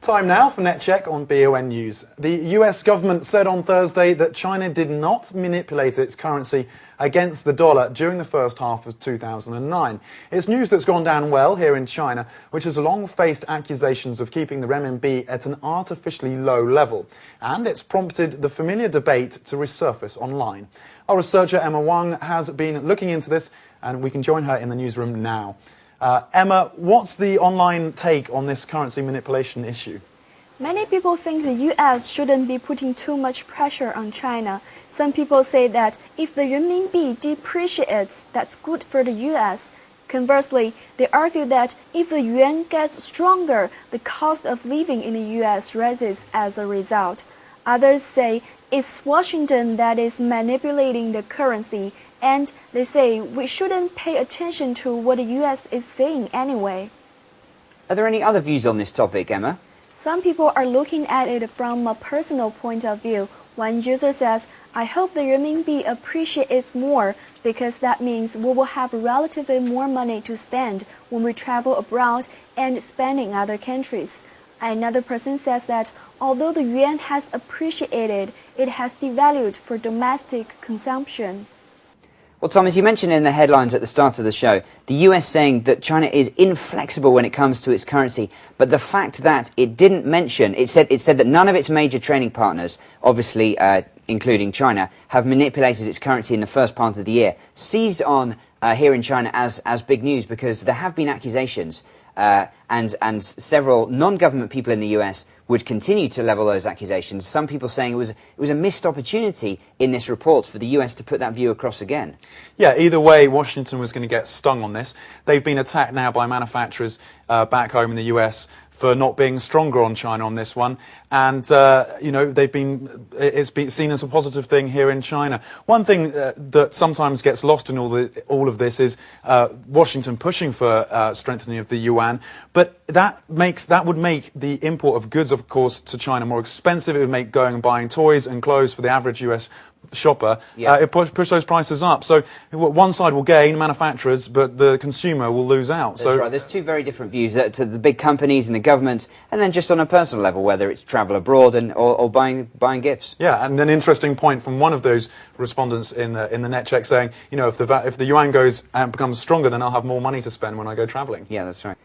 Time now for NetCheck on BON News. The US government said on Thursday that China did not manipulate its currency against the dollar during the first half of 2009. It's news that's gone down well here in China, which has long faced accusations of keeping the renminbi at an artificially low level. And it's prompted the familiar debate to resurface online. Our researcher Emma Wang has been looking into this, and we can join her in the newsroom now. Emma, what's the online take on this currency manipulation issue? Many people think the U.S. shouldn't be putting too much pressure on China. Some people say that if the renminbi depreciates, that's good for the U.S. Conversely, they argue that if the yuan gets stronger, the cost of living in the U.S. rises as a result. Others say it's Washington that is manipulating the currency, and they say we shouldn't pay attention to what the U.S. is saying anyway. Are there any other views on this topic, Emma? Some people are looking at it from a personal point of view. One user says, I hope the renminbi appreciates more because that means we will have relatively more money to spend when we travel abroad and spend in other countries. Another person says that although the yuan has appreciated, it has devalued for domestic consumption. Well, Tom, as you mentioned in the headlines at the start of the show, the US saying that China is inflexible when it comes to its currency, but the fact that it didn't mention, it said that none of its major trading partners, obviously including China, have manipulated its currency in the first part of the year, seized on here in China as big news, because there have been accusations and several non-government people in the US would continue to level those accusations. Some people saying it was a missed opportunity in this report for the US to put that view across again. Yeah, either way, Washington was going to get stung on this. They've been attacked now by manufacturers back home in the US for not being stronger on China on this one, and you know, it's been seen as a positive thing here in China. One thing that sometimes gets lost in all of this is Washington pushing for strengthening of the yuan, but that would make the import of goods, of course, to China more expensive. It would make going and buying toys and clothes for the average US shopper. It push those prices up. So one side will gain, manufacturers, but the consumer will lose out. That's right. There's two very different views, to the big companies and the governments, and then just on a personal level, whether it's travel abroad or buying gifts. Yeah, and an interesting point from one of those respondents in the NetCheck saying, you know, if the yuan goes and becomes stronger, then I'll have more money to spend when I go travelling. Yeah, that's right.